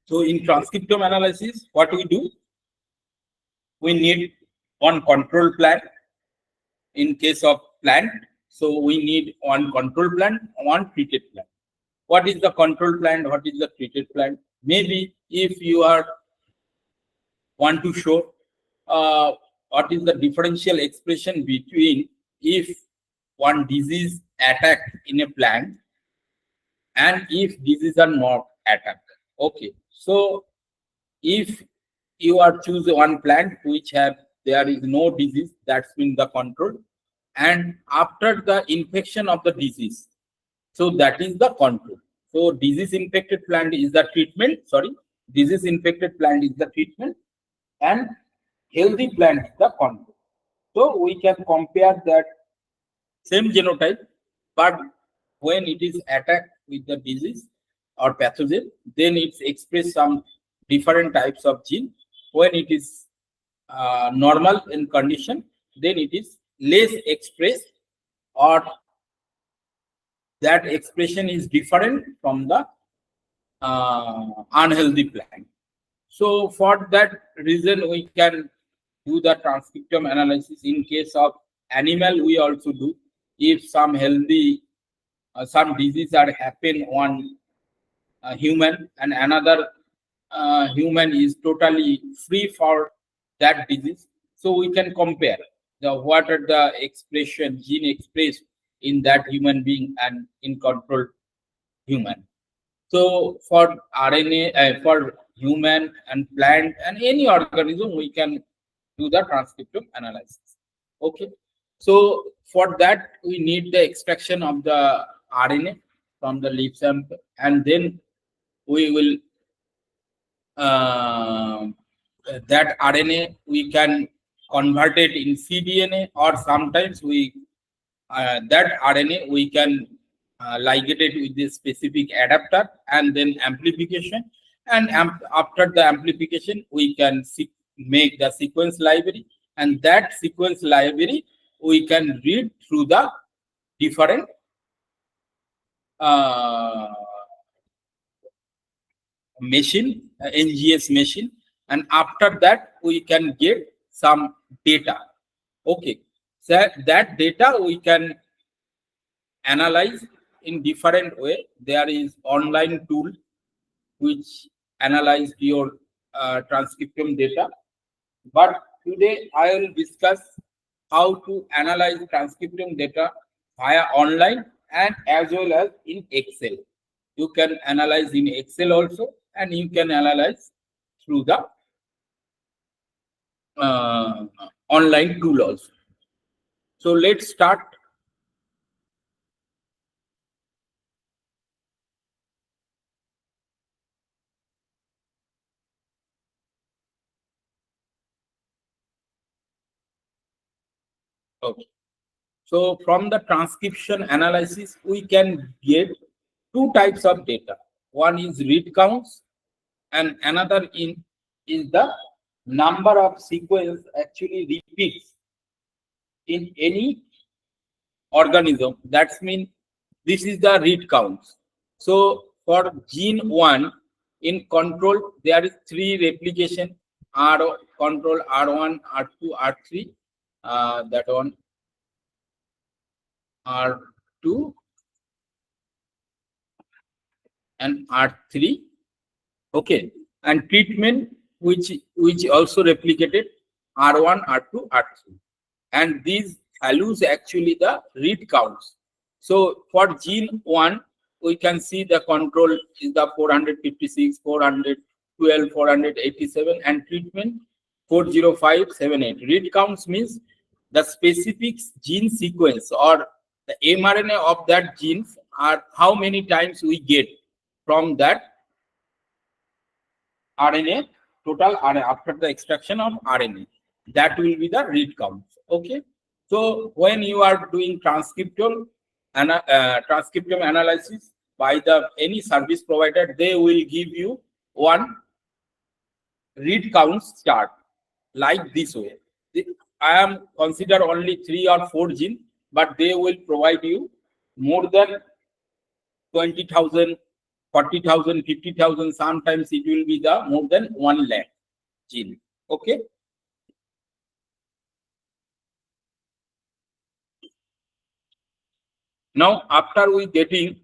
So in transcriptome analysis, what we do? We need one control plant in case of plant. So we need one control plant, one treated plant. What is the control plant? What is the treated plant? Maybe if you are want to show what is the differential expression between if one disease attacked in a plant and if diseases are not attacked. Okay, so if you are choose one plant which have there is no disease, that's been the control, and after the infection of the disease, so that is the control. So disease infected plant is the treatment, disease infected plant is the treatment, and healthy plant is the control. So we can compare that same genotype, but when it is attacked with the disease or pathogen, then it's express some different types of gene. When it is normal in condition, then it is less expressed, or that expression is different from the unhealthy plant. So for that reason, we can do the transcriptome analysis. In case of animal, we also do. If some healthy, some disease are happen on human and another human is totally free for that disease, so we can compare the what are the expression gene expressed in that human being and in control human. So for RNA, for human and plant and any organism, we can do the transcriptome analysis. Okay, so for that we need the extraction of the RNA from the leaf sample, and then we will that RNA we can convert it in cDNA, or sometimes we that RNA we can ligate it with this specific adapter and then amplification, and after the amplification we can make the sequence library, and that sequence library we can read through the different machine, NGS machine, and after that we can get some data. Okay, so that data we can analyze in different way. There is online tool which analyze your transcriptome data, but today I will discuss how to analyze transcriptome data via online and as well as in Excel. You can analyze in Excel also, and you can analyze through the online tool also. So let's start. Okay. So from the transcription analysis, we can get two types of data. One is read counts, and another is the number of sequence actually repeats in any organism. That's mean this is the read counts. So for gene 1 in control, there is 3 replication, R control R1, R2, R3. That one R2 and R3. Okay, and treatment which also replicated R1, R2, R3, and these values actually the read counts. So for gene 1, we can see the control is the 456, 412, 487, and treatment 40578. Read counts means the specific gene sequence or the mRNA of that genes are how many times we get from that RNA, total RNA after the extraction of RNA. That will be the read count. Okay. So when you are doing transcriptome analysis by the any service provider, they will give you one read counts chart like this way. I am consider only 3 or 4 gene, but they will provide you more than 20,000, 40,000, 50,000, sometimes it will be the more than 1 lakh gene. Okay. Now, after we getting,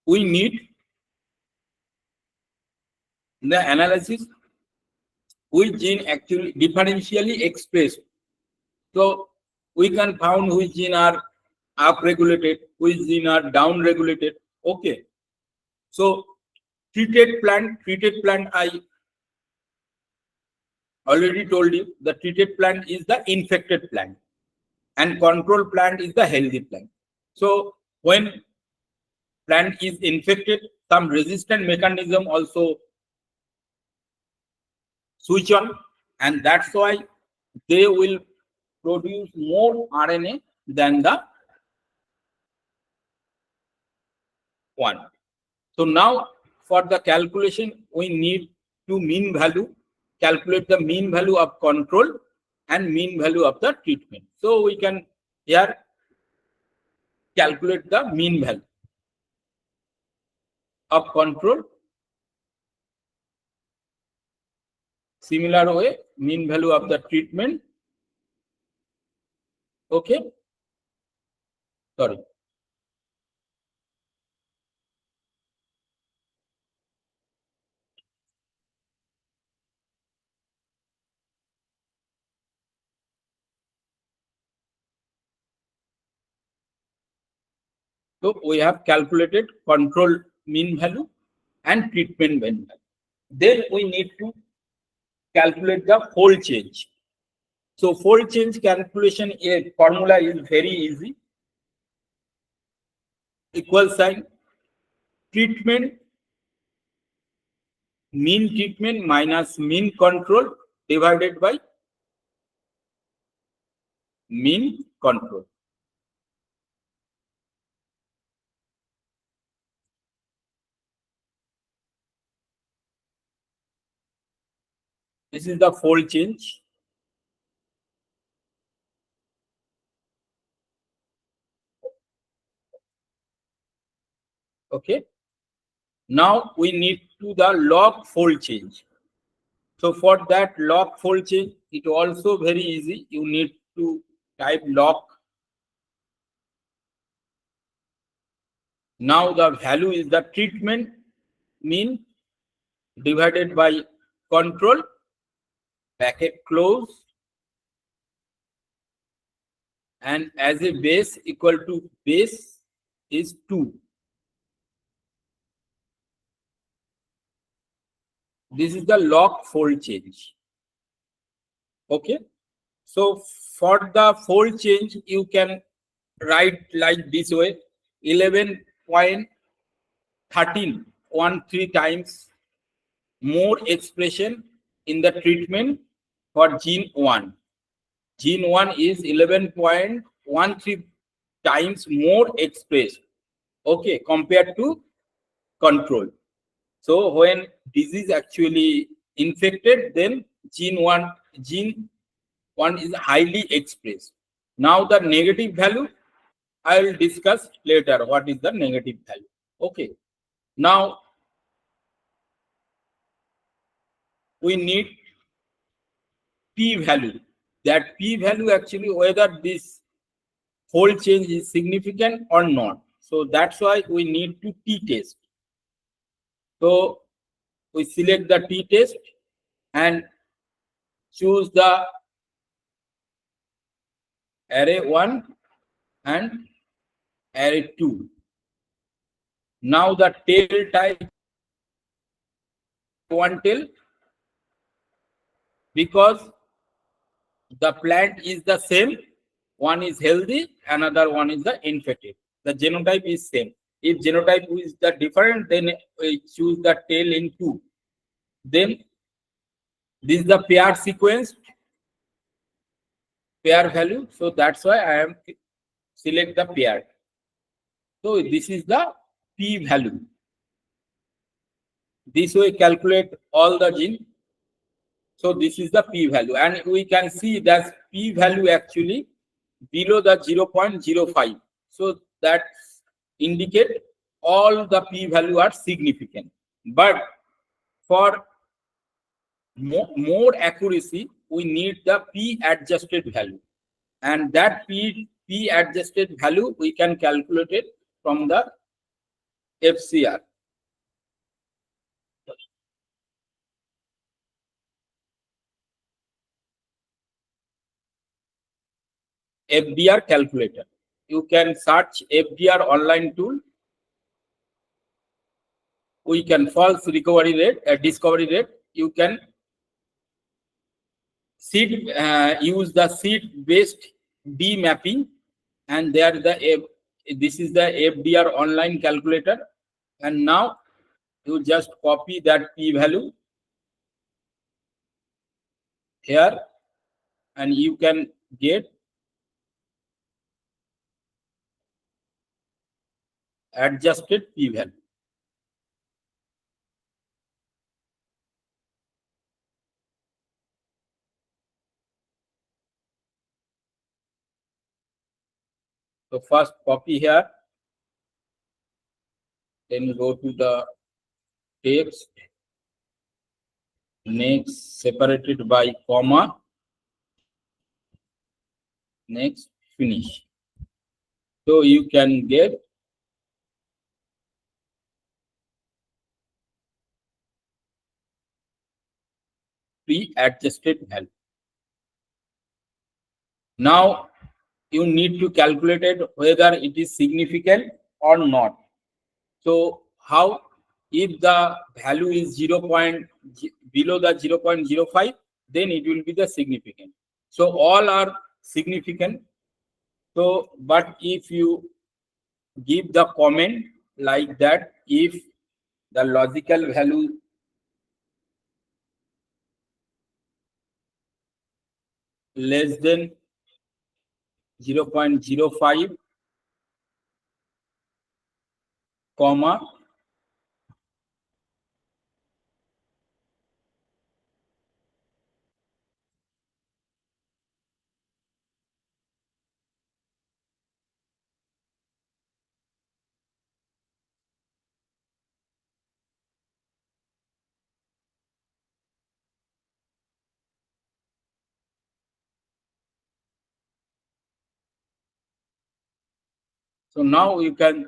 we need the analysis which gene actually differentially expressed. So we can found which gene are up-regulated, which gene are down-regulated. Okay. So treated plant, I already told you, the treated plant is the infected plant and control plant is the healthy plant. So when plant is infected, some resistant mechanism also switch on, and that's why they will produce more RNA than the one. So now for the calculation, we need to mean value, calculate the mean value of control and mean value of the treatment. So we can here calculate the mean value of control. Similar way, mean value of the treatment. Okay. Sorry. So we have calculated control mean value and treatment mean value. Then we need to calculate the fold change. So fold change calculation formula is very easy. Equal sign treatment, mean treatment minus mean control divided by mean control. This is the fold change. Okay. Now we need to the log fold change. So for that log fold change, it also very easy. You need to type log. Now the value is the treatment mean divided by control, bracket close, and as a base equal to base is 2. This is the log fold change. Okay. So for the fold change, you can write like this way: 11.13 times more expression in the treatment for gene 1. Gene 1 is 11.13 times more expressed, okay, compared to control. So when disease actually infected, then gene 1 is highly expressed. Now the negative value, I will discuss later what is the negative value. Okay. Now we need p value. That p value actually whether this fold change is significant or not. So that's why we need to t-test. So we select the t-test and choose the array 1 and array 2. Now the tail type one tail, because the plant is the same. One is healthy, another one is the infected. The genotype is same. If genotype is the different, then we choose the tail in 2. Then this is the pair sequence, pair value. So that's why I am select the pair. So this is the p value. This way calculate all the gene. So this is the p value, and we can see that p value actually below the 0.05. So that indicate all the p-value are significant. But for more accuracy, we need the p-adjusted value. And that p-adjusted value, we can calculate it from the FCR. FDR calculator. You can search FDR online tool. We can false recovery rate, discovery rate. You can use the seed based D mapping, and there this is the FDR online calculator. And now you just copy that p value here, and you can get adjusted p value. So first copy here, then go to the text, next separated by comma, next finish. So you can get pre-adjusted value. Now you need to calculate it whether it is significant or not. So how? If the value is below the 0.05, then it will be the significant. So all are significant. So, but if you give the comment like that, if the logical value less than 0.05, comma, so now you can,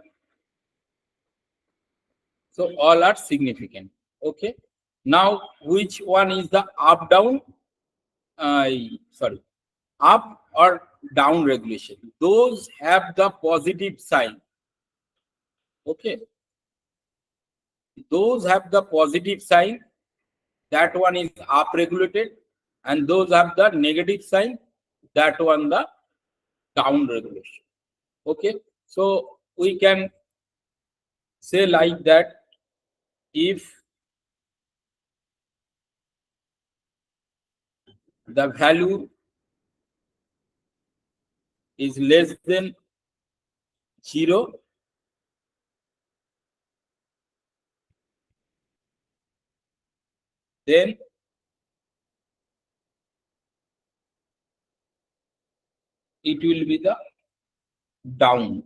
so all are significant. Okay. Now which one is the up down? Sorry, up or down regulation? Those have the positive sign. Okay. Those have the positive sign. That one is up regulated, and those have the negative sign. That one the down regulation. Okay. So we can say like that, if the value is less than 0, then it will be the down.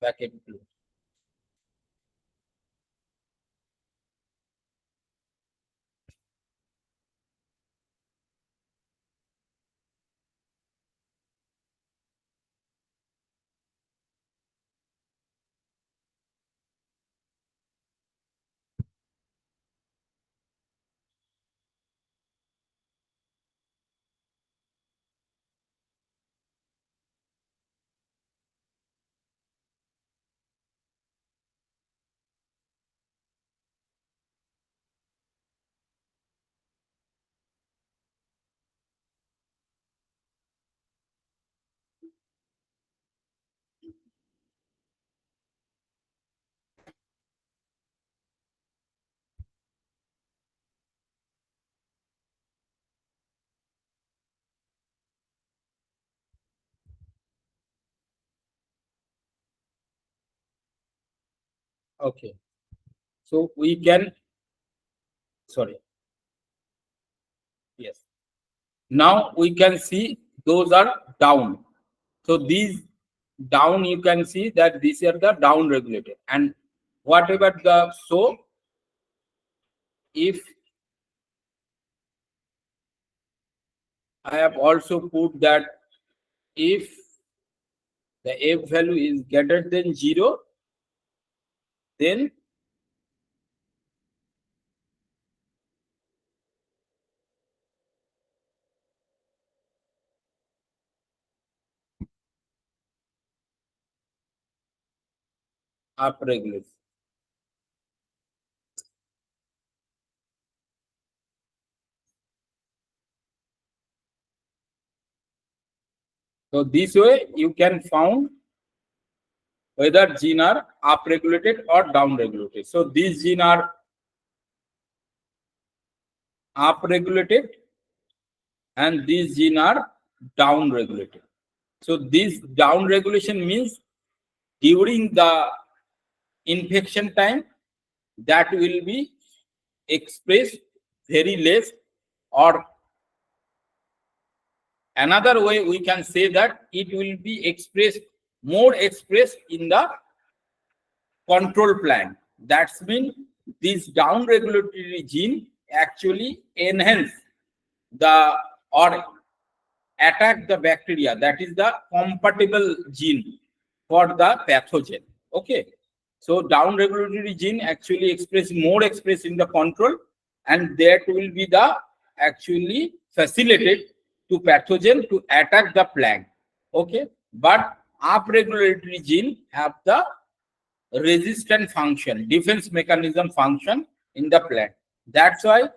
Bracket close. Okay. So we can, sorry. Yes. Now we can see those are down. So these down, you can see that these are the down regulated. And whatever the, so if I have also put that if the f value is greater than 0, then up regulation. So this way you can found whether gene are up regulated or down regulated. So these gene are up regulated and these gene are down regulated. So this down regulation means during the infection time that will be expressed very less, or another way we can say that it will be expressed more expressed in the control plan. That's mean this down regulatory gene actually enhance the or attack the bacteria, that is the compatible gene for the pathogen. Okay, so down regulatory gene actually express more expressed in the control, and that will be the actually facilitated to pathogen to attack the plant. Okay, but up regulatory gene have the resistant function, defense mechanism function in the plant. That's why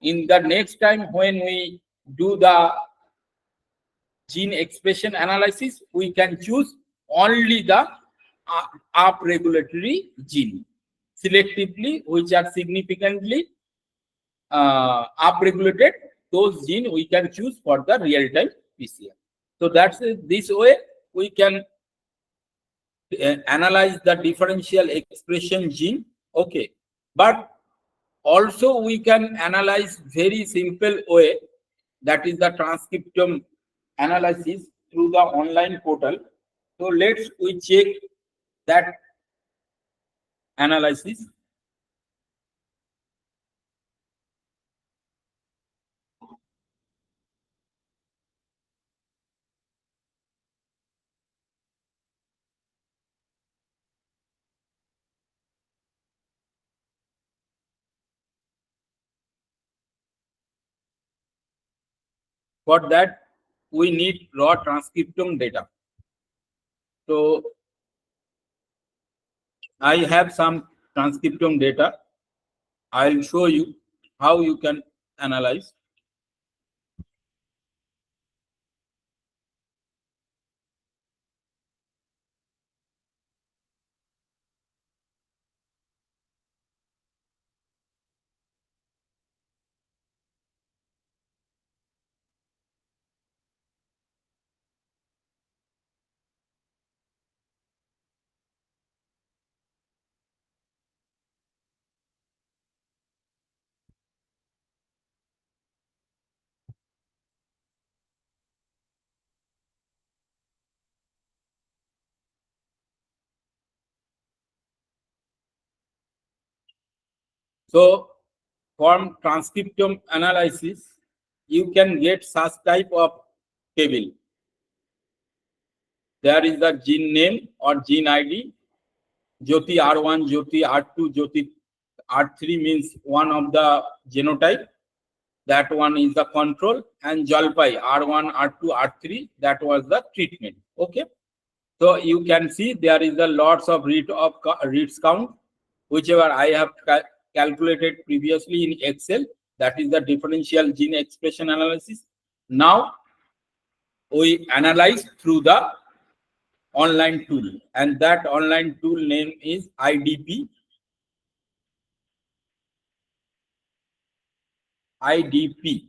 in the next time when we do the gene expression analysis, we can choose only the up regulatory gene selectively, which are significantly up regulated. Those gene we can choose for the real time PCR. So that's it. This way we can analyze the differential expression gene. Okay, but also we can analyze very simple way, that is the transcriptome analysis through the online portal. So let's we check that analysis. For that we need raw transcriptome data. So I have some transcriptome data. I'll show you how you can analyze. So from transcriptome analysis, you can get such type of table. There is the gene name or gene ID. Jyoti R1, Jyoti R2, Jyoti R3 means one of the genotype. That one is the control, and Jalpai R1, R2, R3, that was the treatment. Okay. So you can see there is a lots of reads count, whichever I have calculated previously in Excel. That is the differential gene expression analysis. Now we analyze through the online tool, and that online tool name is IDP. IDP.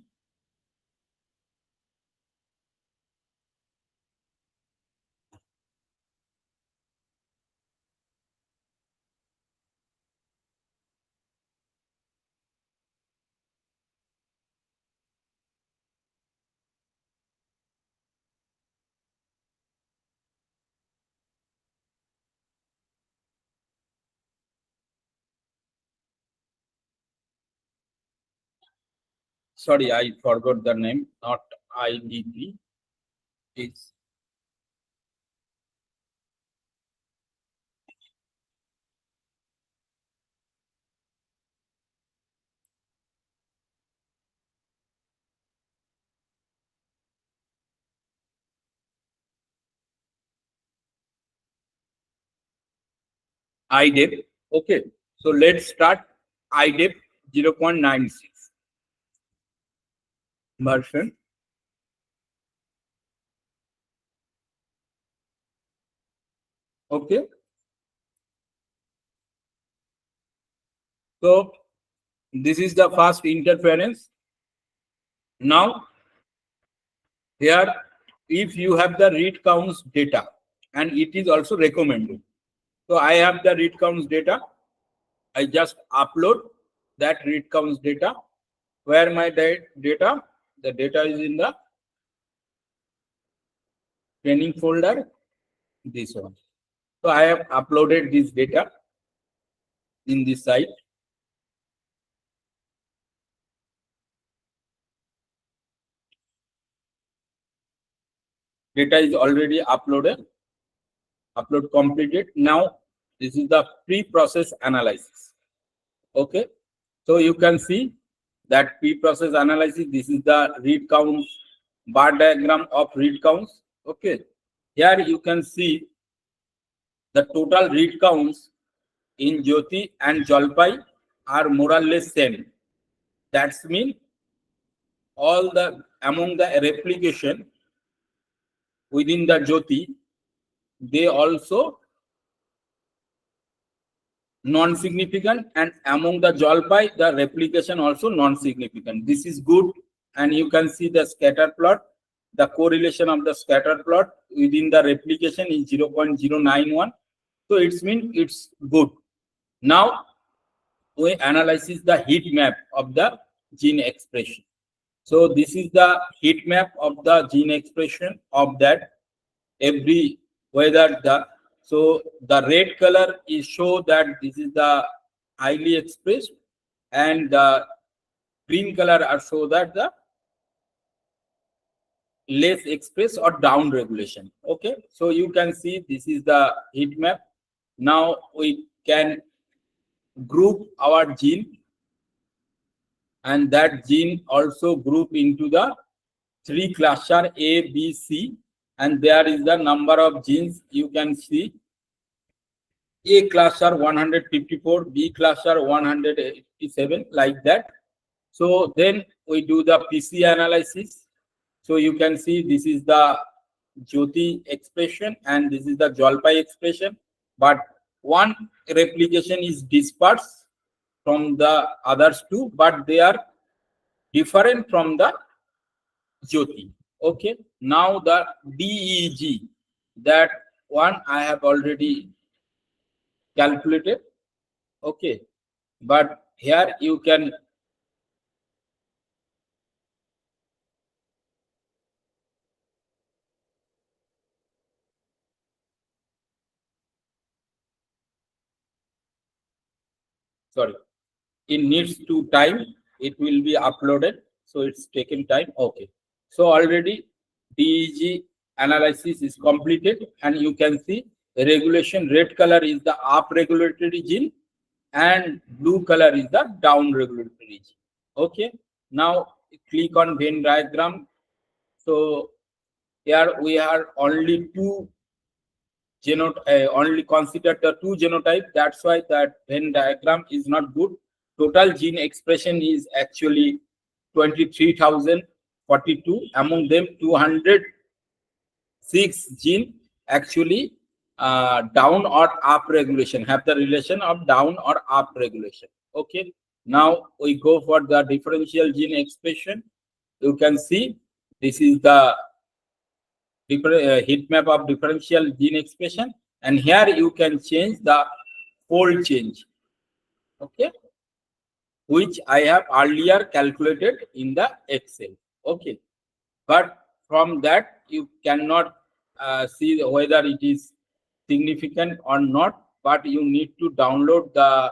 sorry, I forgot the name, not IDP. It's IDEP. Okay, so let's start IDEP 0.96 version. Okay, so this is the first interference. Now, here, if you have the read counts data, and it is also recommended. So I have the read counts data. I just upload that read counts data. Where my data? The data is in the training folder. This one. So I have uploaded this data in this site. Data is already uploaded. Upload completed. Now this is the pre-process analysis. Okay. So you can see that pre-process analysis. This is the read counts bar diagram of read counts. Okay. Here you can see the total read counts in Jyoti and Jalpai are more or less same. That's mean all the among the replication within the Jyoti, they also non-significant, and among the Jalpai, the replication also non-significant. This is good, and you can see the scatter plot. The correlation of the scatter plot within the replication is 0.091. So it's mean it's good. Now we analyze the heat map of the gene expression. So this is the heat map of the gene expression of that every whether the so the red color is show that this is the highly expressed, and the green color are show that the less expressed or down regulation. Okay, so you can see this is the heat map. Now we can group our gene, and that gene also group into the three cluster A, B, C, and there is the number of genes. You can see A cluster 154, B cluster 187, like that. So then we do the PC analysis. So you can see this is the Jyoti expression and this is the Jalpai expression, but one replication is dispersed from the others two, but they are different from the Jyoti. Okay, now the DEG, that one I have already calculated. Okay, but here you can sorry, it needs to time, it will be uploaded, so it's taking time. Okay, so already DEG analysis is completed, and you can see the regulation red color is the up regulatory gene and blue color is the down regulatory gene. Okay, now click on Venn diagram. So here we are only two only consider the two genotype. That's why that Venn diagram is not good. Total gene expression is actually 23,042. Among them, 206 gene actually down or up regulation, have the relation of down or up regulation. Okay. Now we go for the differential gene expression. You can see this is the heat map of differential gene expression, and here you can change the fold change. Okay, which I have earlier calculated in the Excel. Okay, but from that you cannot see whether it is significant or not, but you need to download the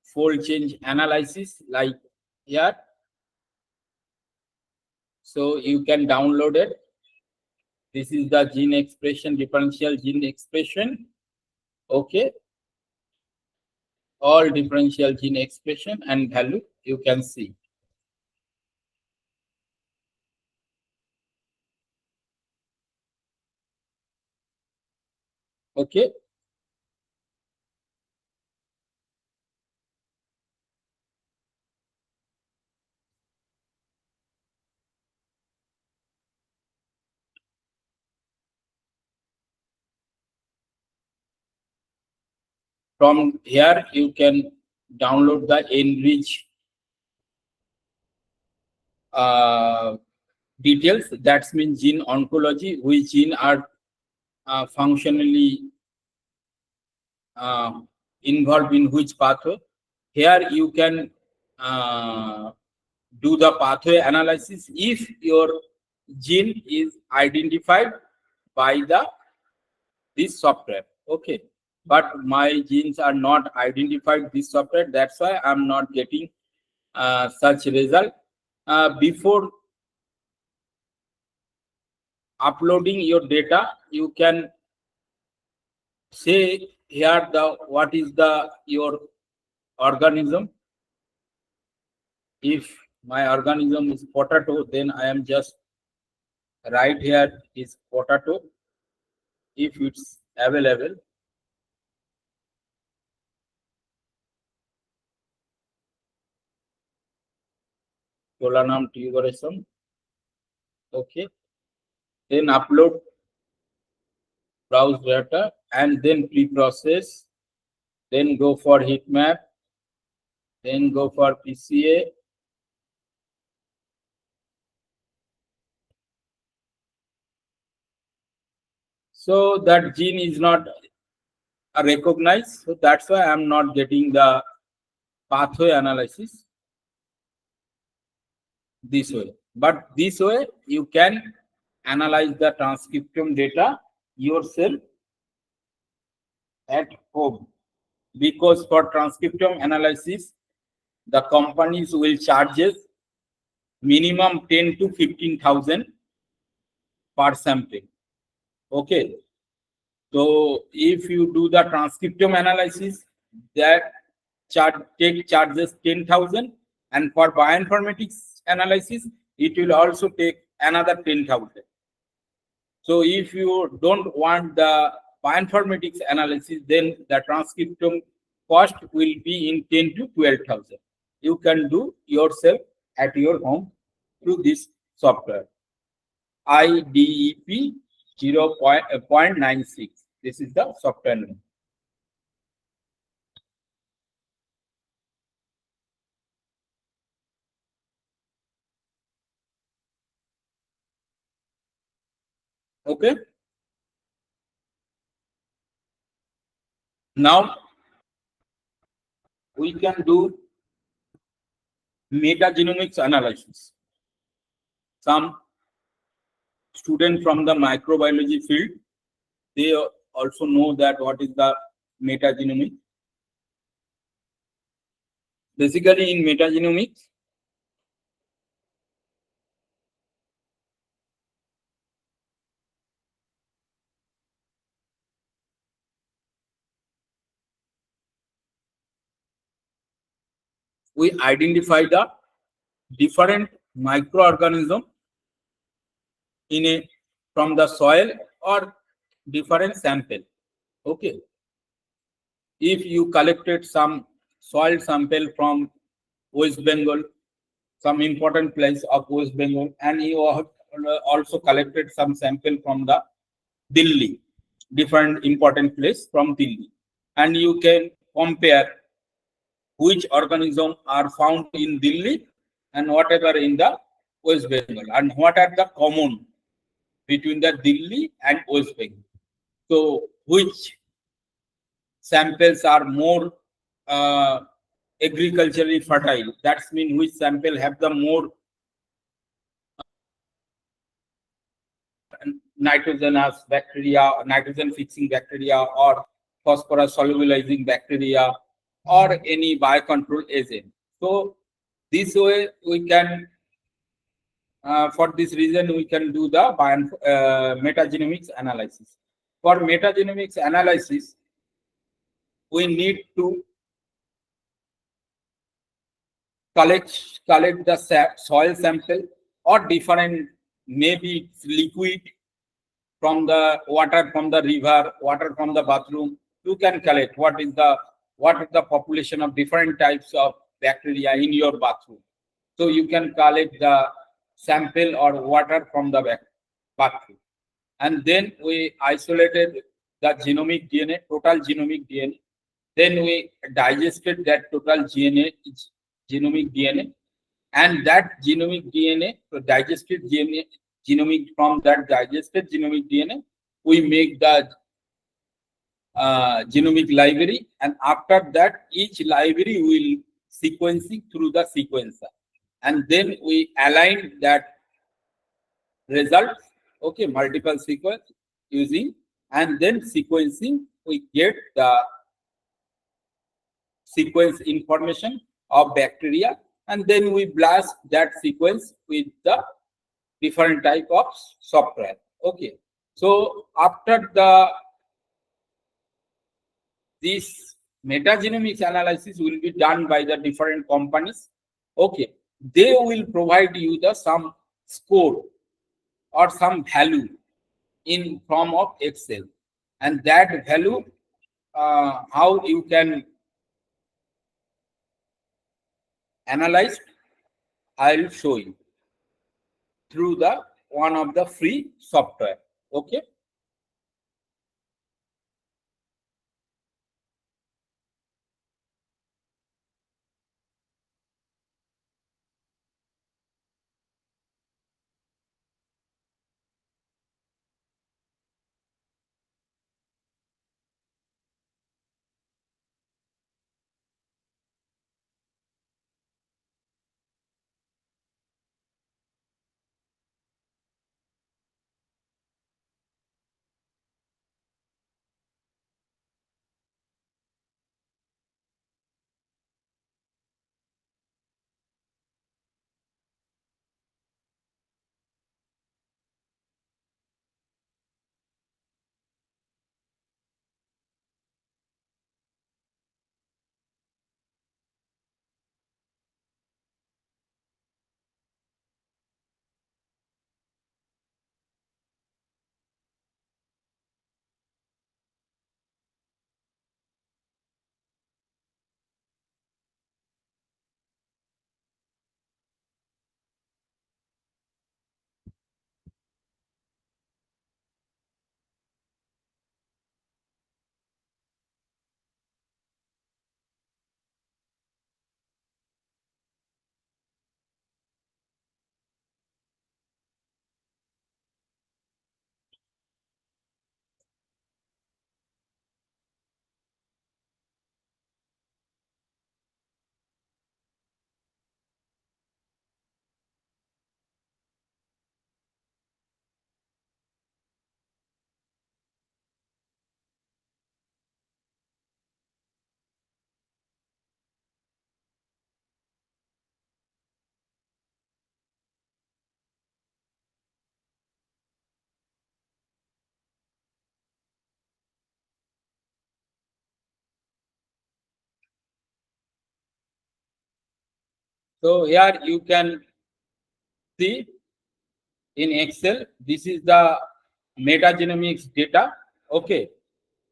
fold change analysis like here. So you can download it. This is the gene expression, differential gene expression. Okay. All differential gene expression and value you can see. Okay. From here, you can download the enrich details. That means gene oncology, which gene are functionally involved in which pathway. Here you can do the pathway analysis if your gene is identified by this software. Okay, but my genes are not identified this software. That's why I'm not getting such result. Before uploading your data, you can say here what is your organism. If my organism is potato, then I am just right here is potato. If it's available, Solanum tuberosum. Okay, then upload, browse data, and then pre-process, then go for heat map, then go for PCA. So that gene is not recognized, so that's why I'm not getting the pathway analysis this way. But this way you can analyze the transcriptome data yourself at home, because for transcriptome analysis the companies will charges minimum 10 to 15,000 per sample. Okay, so if you do the transcriptome analysis, that charges 10,000, and for bioinformatics analysis it will also take another 10,000. So if you don't want the bioinformatics analysis, then the transcriptome cost will be in 10 to 12,000. You can do yourself at your home through this software. IDEP 0.96. This is the software name. Okay. Now we can do metagenomics analysis. Some students from the microbiology field, they also know that what is the metagenomics. Basically, in metagenomics, we identify the different microorganism from the soil or different sample. Okay, if you collected some soil sample from West Bengal, some important place of West Bengal, and you have also collected some sample from the Delhi, different important place from Delhi, and you can compare which organism are found in Delhi and whatever in the West Bengal, and what are the common between the Delhi and West Bengal. So which samples are more agriculturally fertile? That means which sample have the more nitrogenous bacteria, nitrogen fixing bacteria, or phosphorus solubilizing bacteria, or any biocontrol agent. So This way we can, for this reason, we can do the metagenomics analysis. For metagenomics analysis, we need to collect the soil sample or different, maybe it's liquid from the water from the river, water from the bathroom. You can collect what is the population of different types of bacteria in your bathroom. So you can collect the sample or water from the bathroom. And then we isolated the genomic DNA, total genomic DNA. Then we digested that total genomic DNA, and that genomic DNA, so digested DNA, genomic, from that digested genomic DNA, we make the genomic library, and after that, each library will sequencing through the sequencer, and then we align that results, okay, multiple sequence using, and then sequencing, we get the sequence information of bacteria, and then we blast that sequence with the different type of software. Okay, so after this metagenomics analysis will be done by the different companies. Okay, they will provide you the some score or some value in form of Excel, and that value, how you can analyze, I'll show you through the one of the free software. Okay. So here you can see in Excel, this is the metagenomics data. Okay.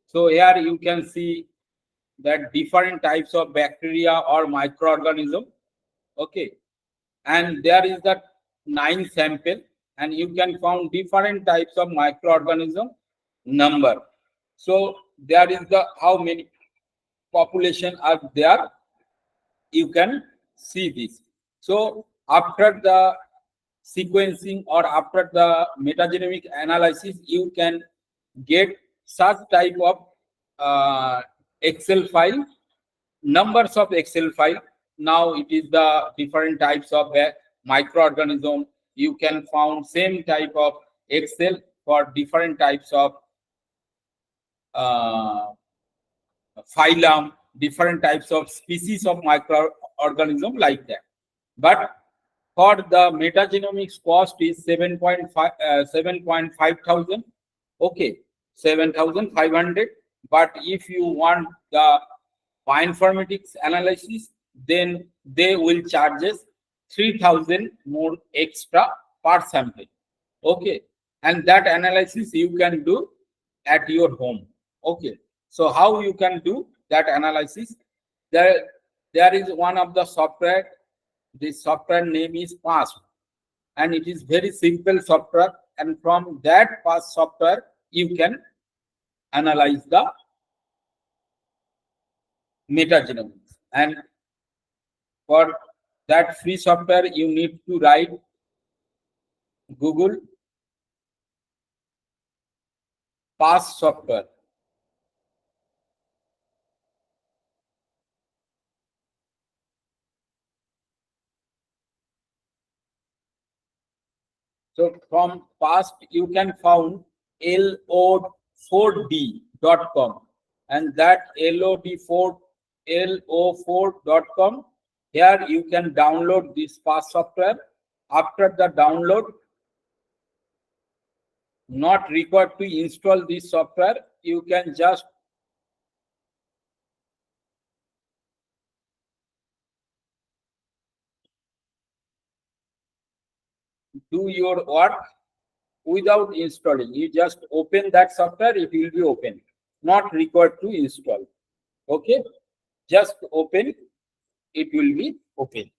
So here you can see that different types of bacteria or microorganism. Okay. And there is the 9 sample, and you can found different types of microorganism number. So there is the how many population are there, you can see this. So after the sequencing or after the metagenomic analysis, you can get such type of Excel file, numbers of Excel file. Now it is the different types of microorganism. You can found same type of Excel for different types of uh, phylum, different types of species of microorganism, like that. But for the metagenomics cost is 7.5 thousand. Okay, 7,500. But if you want the bioinformatics analysis, then they will charge us 3,000 more extra per sample. Okay, and that analysis you can do at your home. Okay, so how you can do that analysis? There is one of the software. This software name is PAST, and it is very simple software. And from that PAST software, you can analyze the metagenomics. And for that free software, you need to write Google PAST software. So from past you can found lo4d.com, and that lo4.com. Here you can download this past software. After the download, not required to install this software. You can just do your work without installing. You just open that software, it will be open, not required to install. Okay, just open, it will be open.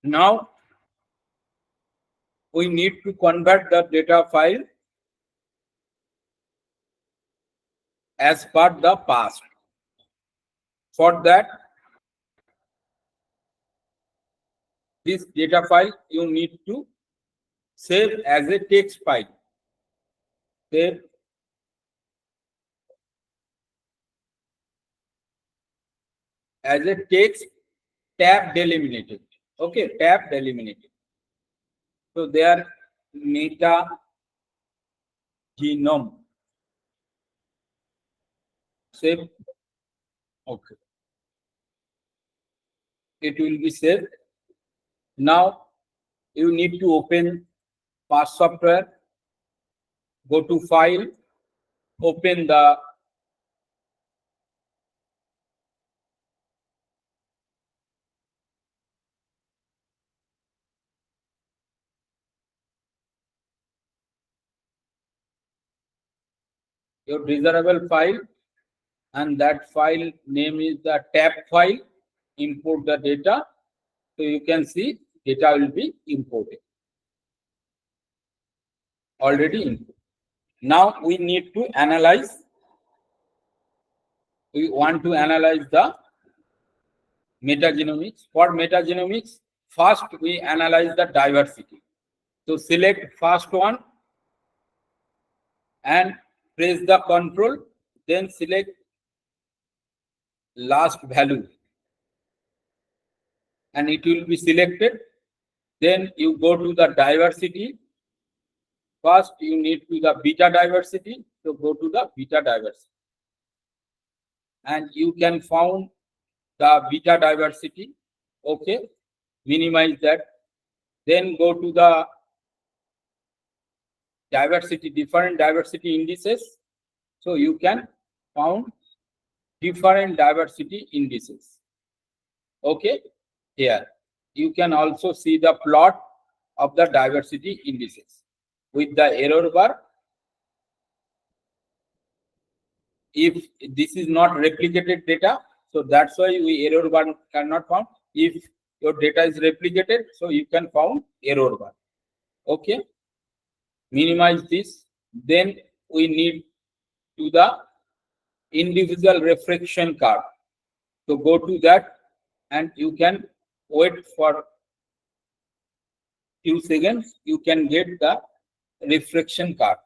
Now we need to convert the data file as per the past. For that, this data file you need to save as a text file. Save as a text, tab delimited. Okay, tab delimited. So there, meta genome. Save. Okay. It will be saved. Now you need to open past software. Go to file. Open the your desirable file, and that file name is the tab file. Import the data. So you can see data will be imported. Already imported. Now we need to analyze. We want to analyze the metagenomics. For metagenomics, first we analyze the diversity. So select first one and press the control, then select last value, and it will be selected. Then you go to the diversity. First you need to the beta diversity. So go to the beta diversity, and you can found the beta diversity. Okay, minimize that. Then go to the diversity, different diversity indices. So you can found different diversity indices. Okay, here you can also see the plot of the diversity indices with the error bar. If this is not replicated data, so that's why we error bar cannot found. If your data is replicated, so you can found error bar. Okay, minimize this. Then we need to the individual refraction curve. So go to that, and you can wait for few seconds. You can get the refraction curve.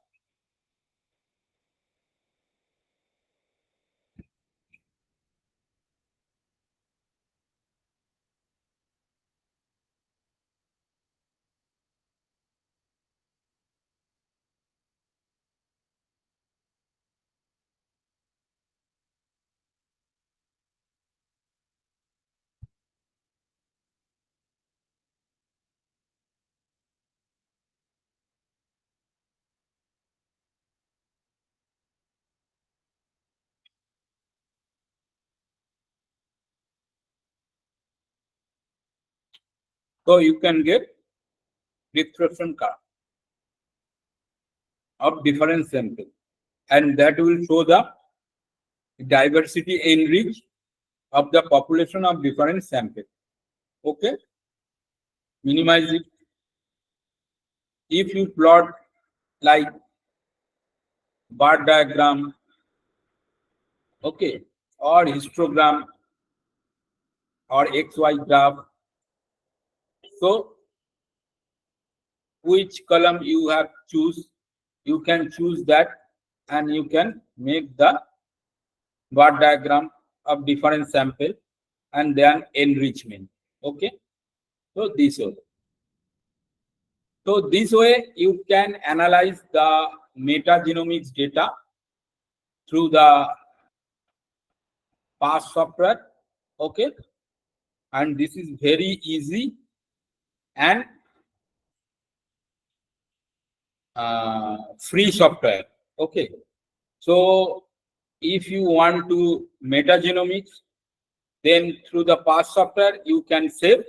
So you can get description card of different samples, and that will show the diversity enriched of the population of different samples. Okay, minimize it. If you plot like bar diagram, okay, or histogram or XY graph, so which column you have choose, you can choose that, and you can make the bar diagram of different sample and then enrichment. Okay, so this way. So this way you can analyze the metagenomics data through the past software. Okay, and this is very easy and free software. Okay, so if you want to metagenomics, then through the past software you can save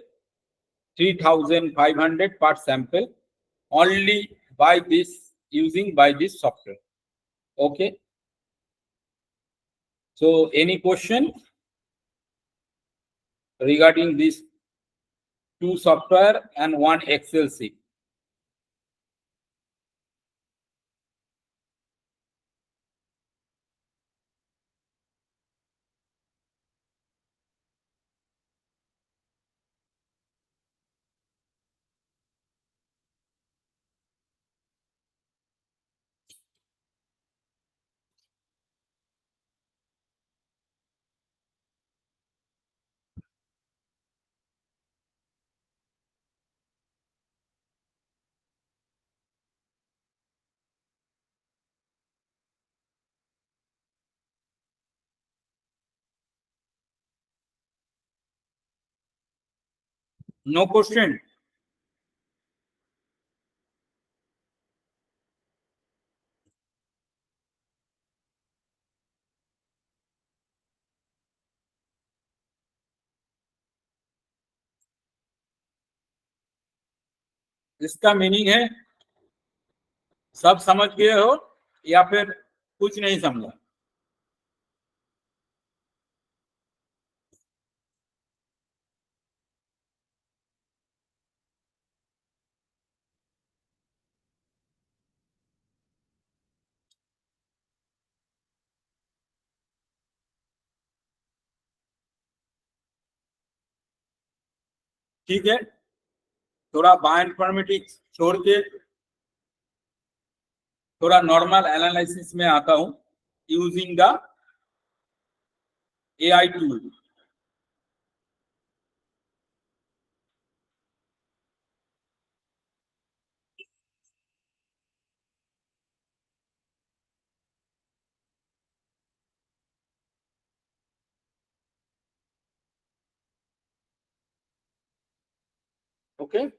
3,500 per sample only by this software. Okay, so any question regarding these two software and one Excel sheet? No question. इसका meaning है सब समझ गए हो या फिर कुछ नहीं समझा? ठीक है, थोड़ा बायोइन्फॉर्मेटिक्स छोड़ के थोड़ा नॉर्मल एनालिसिस में आता हूं using the AI tool. Okay,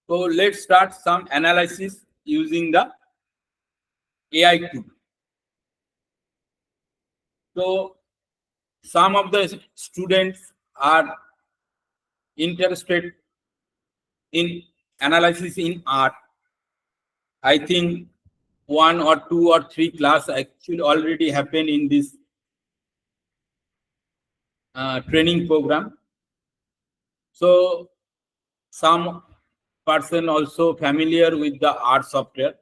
so let's start some analysis using the AI tool. So some of the students are interested in analysis in art. I think 1 or 2 or 3 class actually already happened in this training program. So some person also familiar with the art software,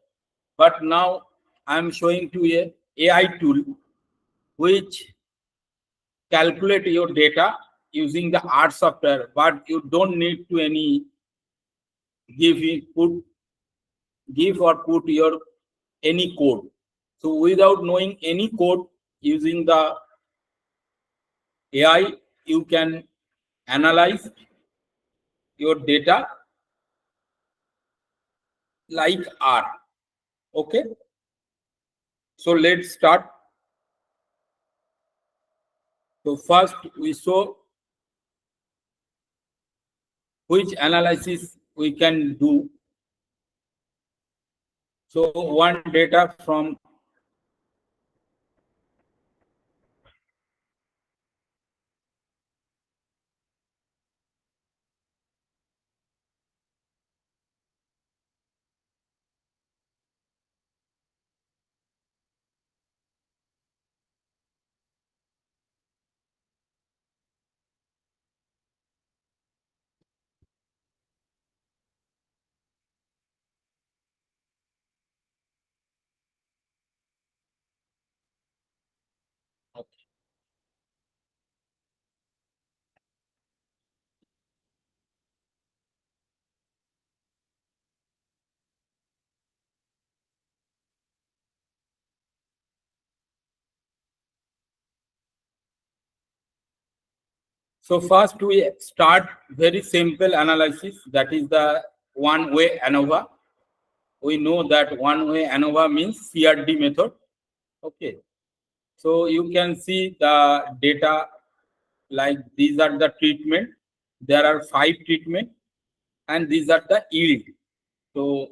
but now I'm showing to a AI tool which calculate your data using the art software, but you don't need to any give or put your any code. So without knowing any code, using the AI, you can analyze your data like art. Okay, so let's start. So first we show which analysis we can do. So one data from so first we start very simple analysis, that is the one-way ANOVA. We know that one-way ANOVA means CRD method. Okay. So you can see the data like these are the treatment. There are 5 treatment and these are the yield. So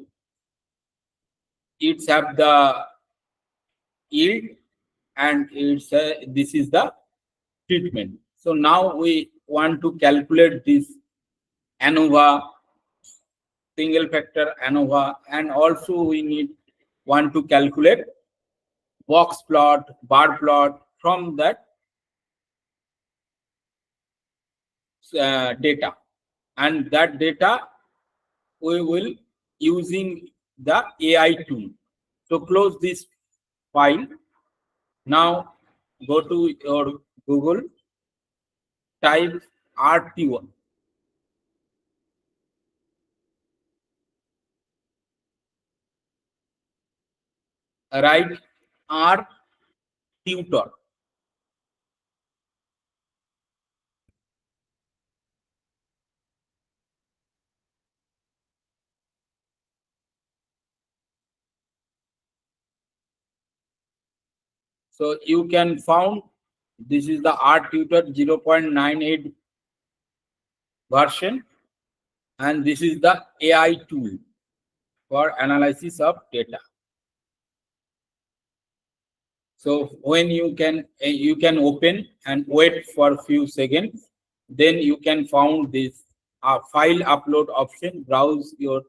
it's have the yield and it's this is the treatment. So now we want to calculate this ANOVA, single factor ANOVA, and also we want to calculate box plot, bar plot from that data, and that data we will using the AI tool. So close this file. Now go to your Google, type RT1, write R tutor. So you can found this is the R tutor 0.98 version, and this is the AI tool for analysis of data. So when you can open and wait for a few seconds, then you can found this file upload option, browse your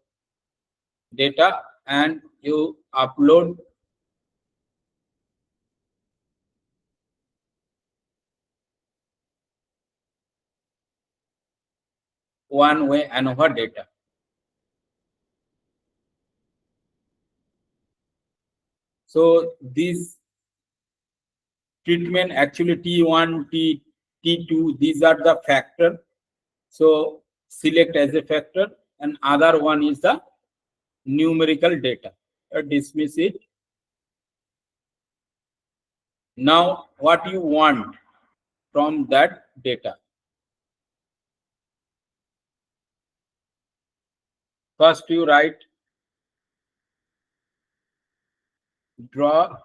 data and you upload one-way ANOVA data. So this treatment actually T1, T2, these are the factor. So select as a factor, and other one is the numerical data. Dismiss it. Now what you want from that data? First you write, draw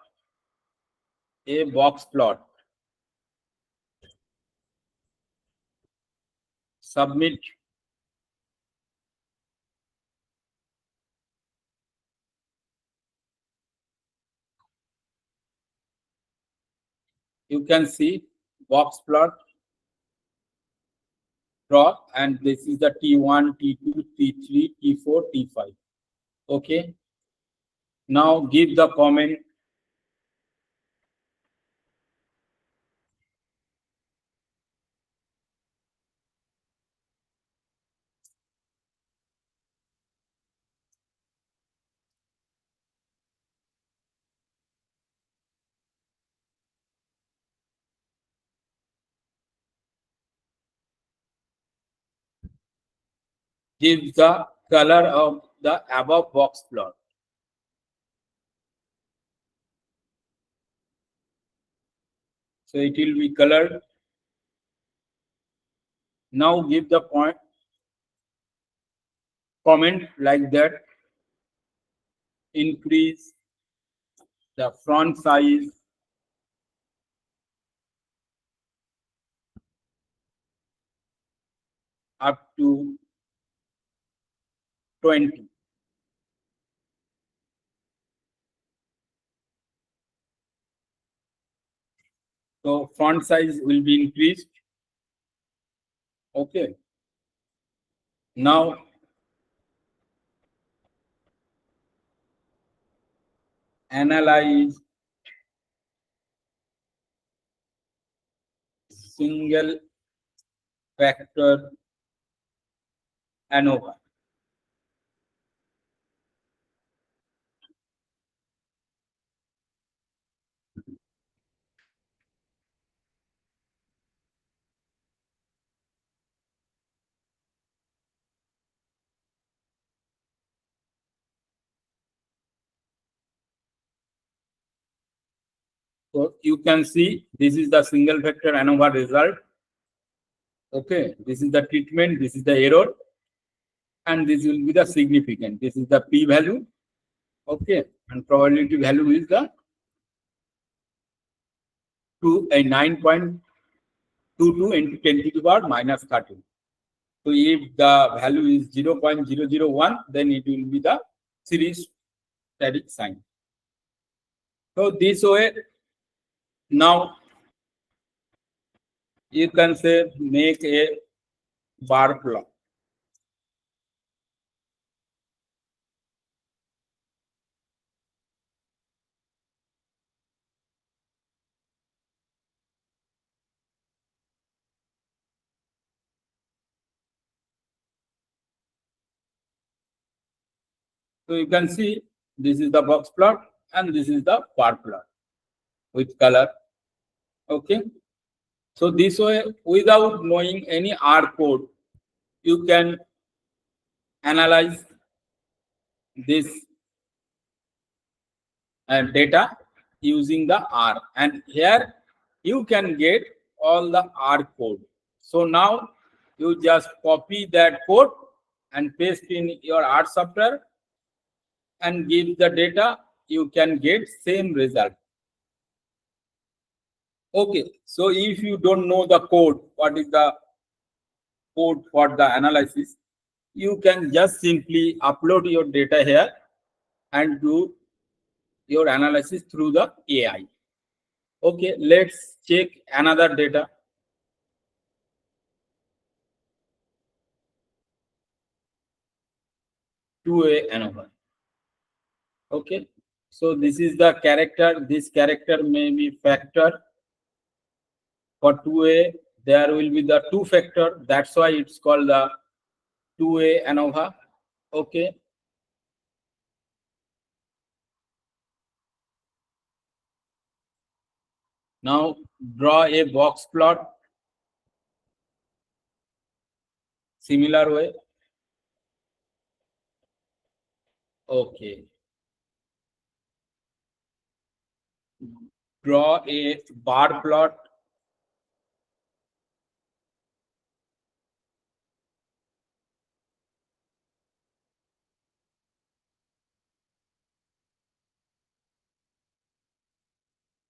a box plot, submit. You can see box plot, draw, and this is the T1, T2, T3, T4, T5. Okay. Now give the comment. Give the color of the above box plot. So it will be colored. Now give the point comment like that. Increase the font size up to 20. So font size will be increased. Okay. Now analyze single factor ANOVA. So you can see this is the single factor ANOVA result. Okay, this is the treatment, this is the error, and this will be the significant. This is the p value. Okay, and probability value is the 9.22 into 10 to the power minus 13. So if the value is 0.001, then it will be the series static sign. So this way, now you can say make a bar plot. So you can see this is the box plot and this is the bar plot with color. Okay. So this way, without knowing any R code, you can analyze this data using the R, and here you can get all the R code. So now you just copy that code and paste in your R software and give the data, you can get same result. Okay, so if you don't know the code, what is the code for the analysis, you can just simply upload your data here and do your analysis through the AI. Okay, let's check another data. Two-way ANOVA. Okay, so this is the character. This character may be factor. For two-way, there will be the two factor. That's why it's called the two-way ANOVA. Okay. Now draw a box plot. Similar way. Okay. Draw a bar plot.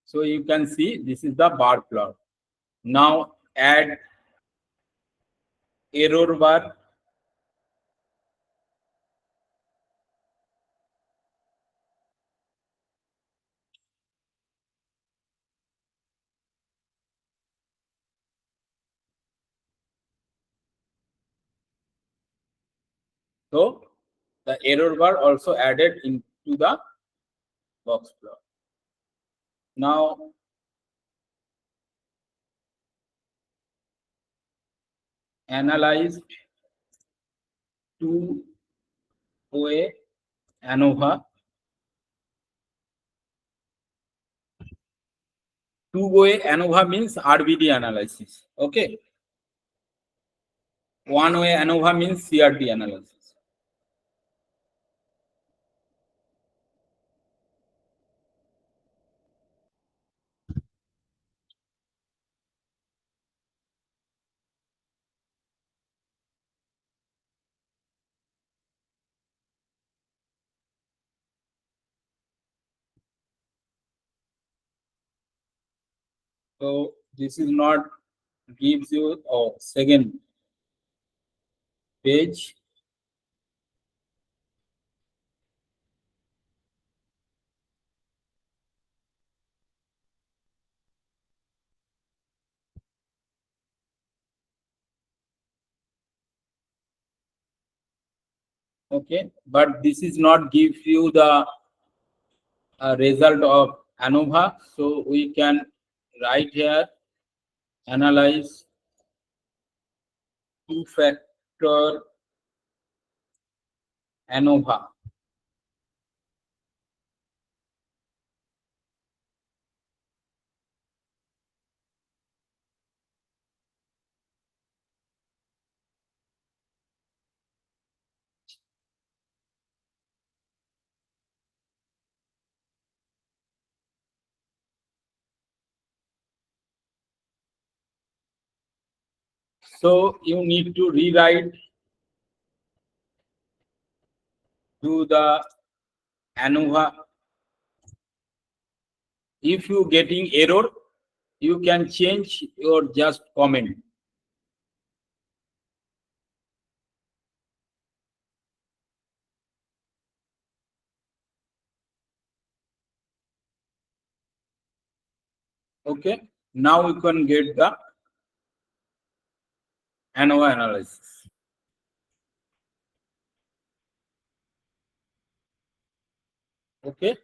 So you can see this is the bar plot. Now add error bar. So the error bar also added into the box plot. Now analyze two-way ANOVA. Two-way ANOVA means RBD analysis. Okay. One-way ANOVA means CRT analysis. So this is not gives you a second page. Okay, but this is not give you the result of ANOVA. So we can write here analyze two-factor ANOVA. So you need to rewrite to the ANOVA. If you getting error, you can change your just comment. Okay, now you can get the ANOVA analysis. Okay.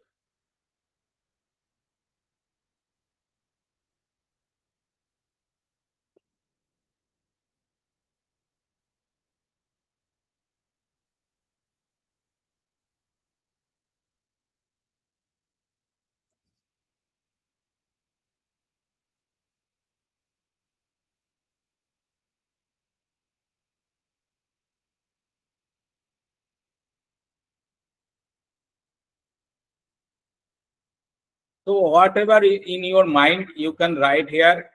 So whatever in your mind, you can write here.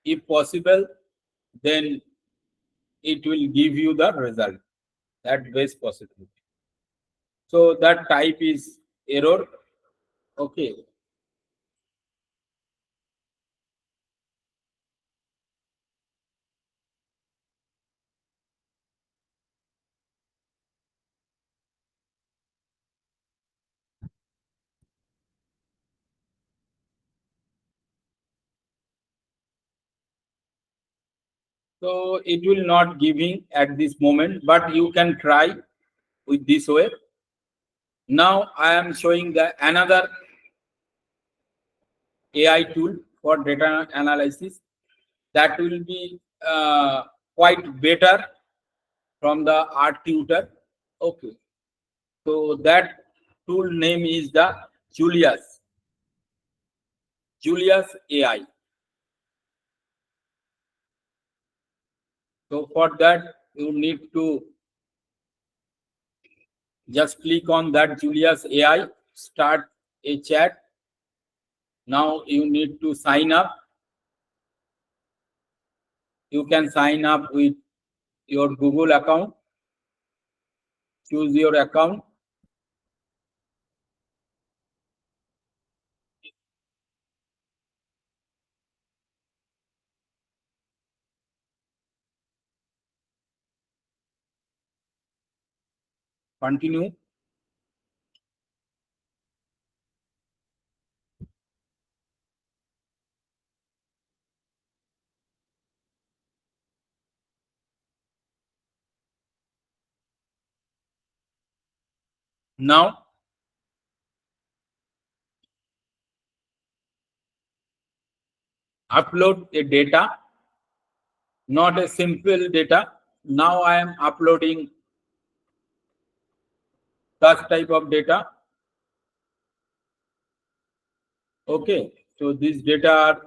If possible, then it will give you the result. That best possibility. So that type is error. Okay. So it will not giving at this moment, but you can try with this way. Now I am showing the another AI tool for data analysis that will be quite better from the art tutor. Okay. So that tool name is the Julius. Julius AI. So for that, you need to just click on that Julius AI, start a chat. Now you need to sign up. You can sign up with your Google account. Choose your account. Continue. Now upload a data, not a simple data. Now I am uploading such type of data. Okay, so these data are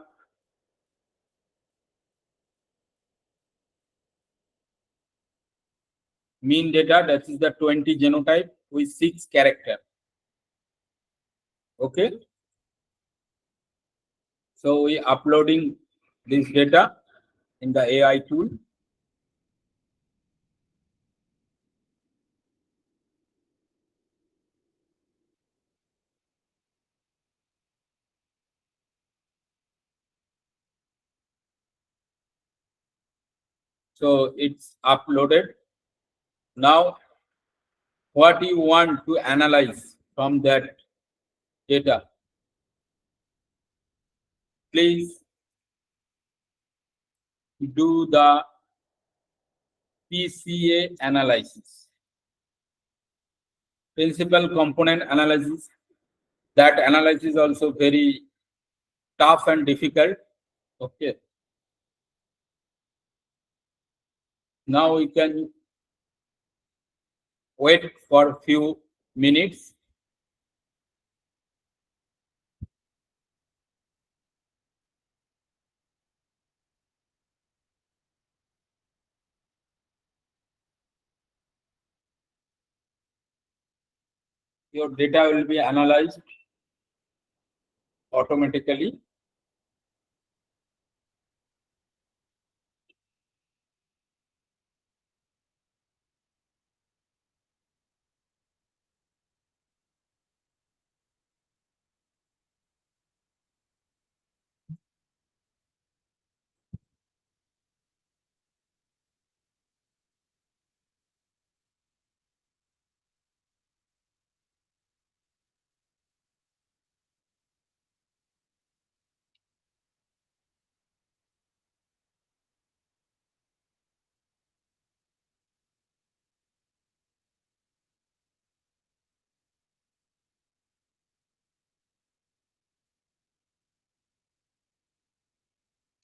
mean data, that is the 20 genotype with 6 character. Okay, so we uploading this data in the AI tool. So it's uploaded. Now what you want to analyze from that data, please do the PCA analysis. principal component analysis. That analysis is also very tough and difficult. Okay. Now we can wait for a few minutes. Your data will be analyzed automatically.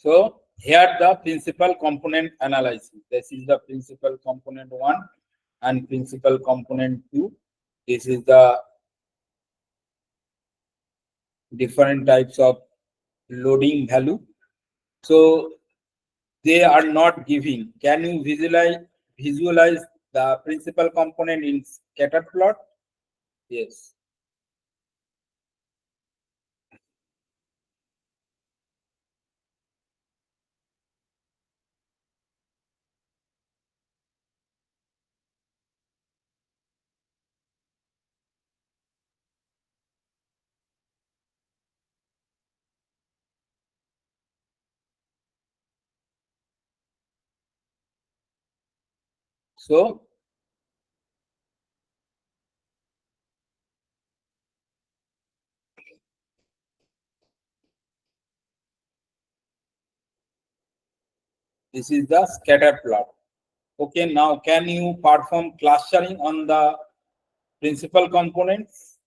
So here the principal component analysis. This is the principal component 1 and principal component 2. This is the different types of loading value. So they are not giving. Can you visualize the principal component in scatter plot? Yes. So this is the scatter plot. Okay, now can you perform clustering on the principal components?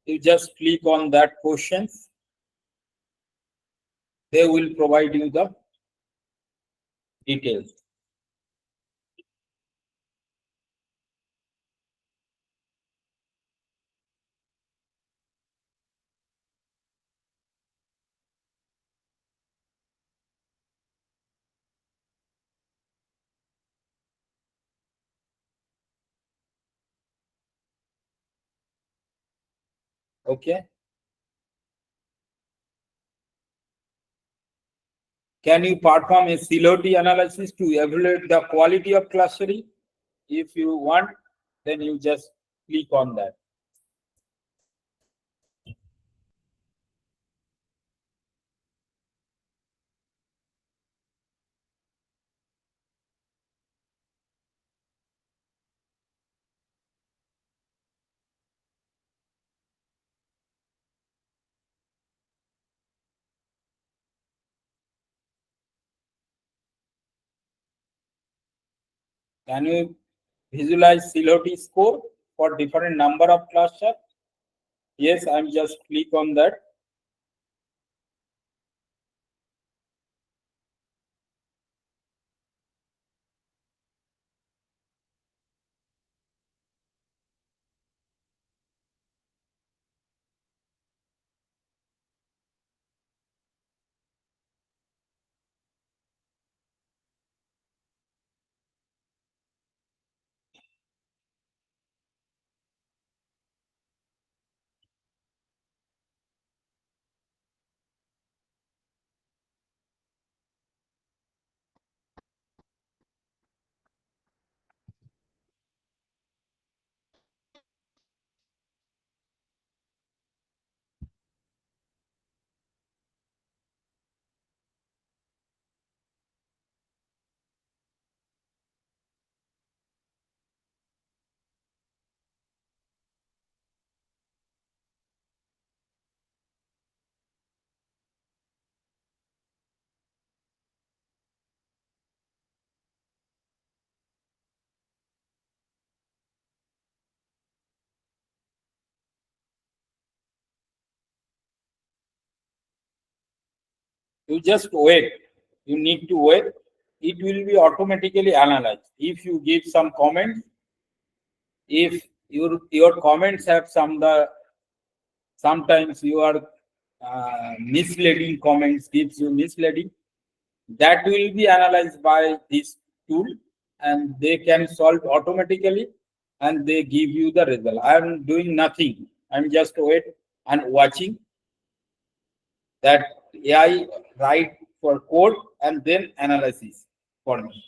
You just click on that questions. They will provide you the details. Okay. Can you perform a CIMMYT analysis to evaluate the quality of clustering? If you want, then you just click on that. Can you visualize CIMMYT score for different number of clusters? Yes, I'm just click on that. You just wait. You need to wait. It will be automatically analyzed. If you give some comments, if your comments have sometimes your misleading comments gives you misleading, that will be analyzed by this tool, and they can solve automatically, and they give you the result. I am doing nothing. I'm just wait and watching that AI write for code and then analysis for me.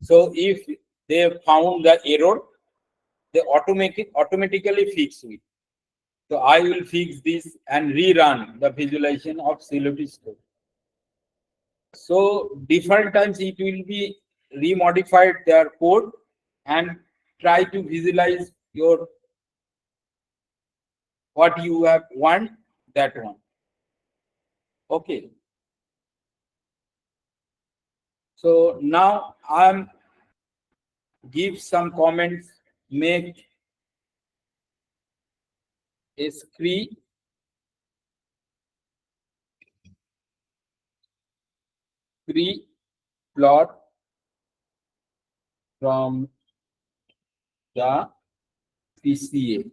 So if they found the error, they automatically fix it. So I will fix this and rerun the visualization of CLOT score. So different times it will be remodified their code and try to visualize your what you have want, that one. Okay. So now I'm give some comments, make a screen plot from the PCA.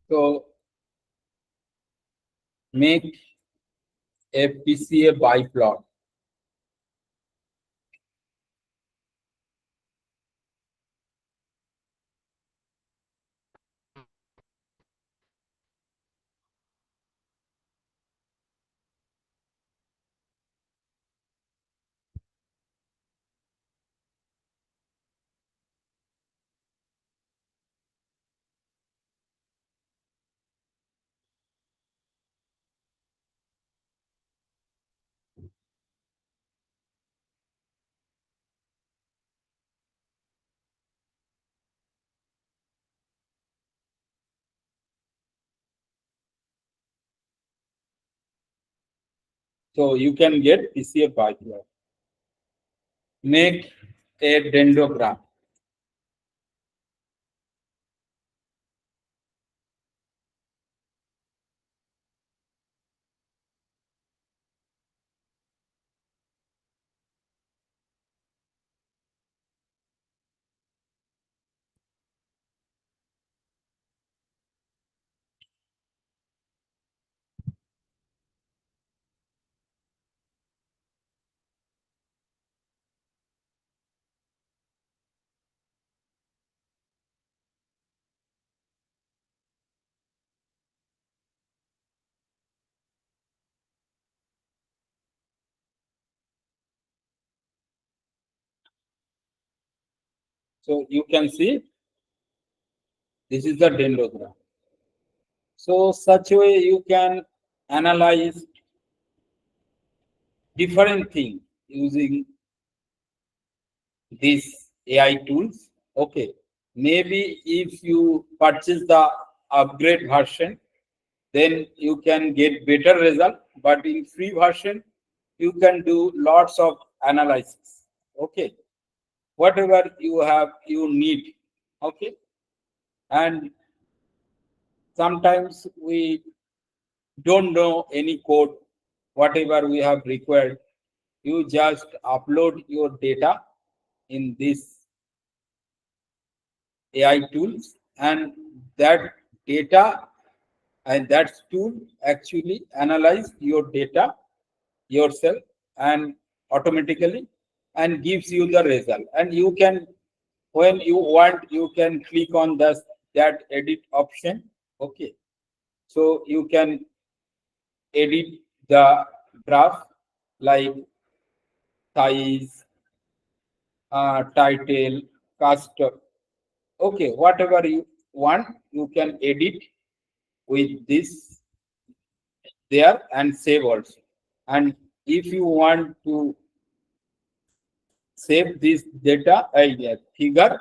So make a PCA biplot. So you can get PCA biplot. Make a dendrogram. So you can see this is the dendrogram. So such way you can analyze different things using these AI tools. Okay. Maybe if you purchase the upgrade version, then you can get better result. But in free version, you can do lots of analysis. Okay. Whatever you have, you need. Okay. And sometimes we don't know any code, whatever we have required. You just upload your data in this AI tools, and that data and that tool actually analyze your data yourself and automatically and gives you the result. And you can, when you want, you can click on that edit option. Okay. So you can edit the graph like size, title, custom. Okay, whatever you want, you can edit with this there and save also. And if you want to save this data figure,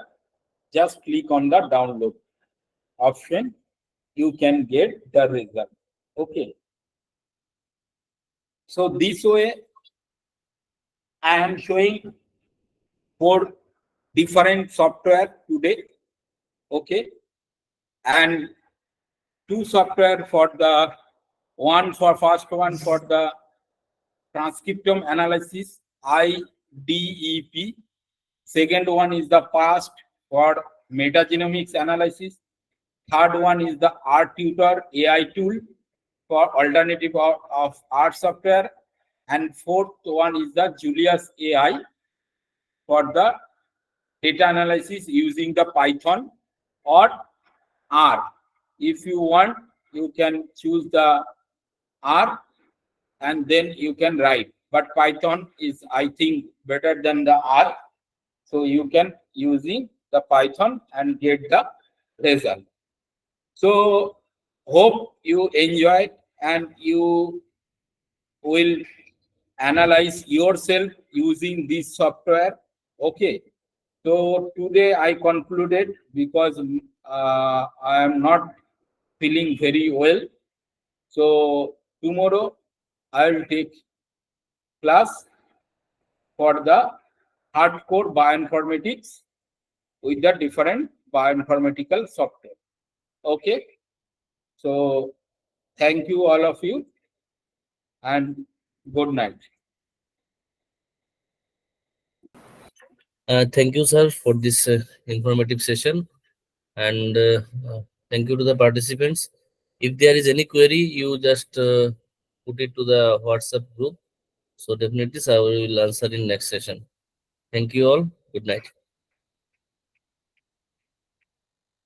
just click on the download option. You can get the result. Okay. So this way, I am showing 4 different software today. Okay. And 2 software for the first one for the transcriptome analysis, IDEP. Second one is the past for metagenomics analysis. Third one is the R Tutor AI tool for alternative of R software. And fourth one is the Julius AI for the data analysis using the Python or R. If you want, you can choose the R and then you can write. But Python is, I think, better than the R. So you can using the Python and get the result. So hope you enjoy and you will analyze yourself using this software. Okay. So today I concluded because I am not feeling very well. So tomorrow I will take class for the hardcore bioinformatics with the different bioinformatical software. Okay. So thank you all of you and good night. Thank you, sir, for this informative session, and thank you to the participants. If there is any query, you just put it to the WhatsApp group. So definitely, sir, we will answer in next session. Thank you all. Good night.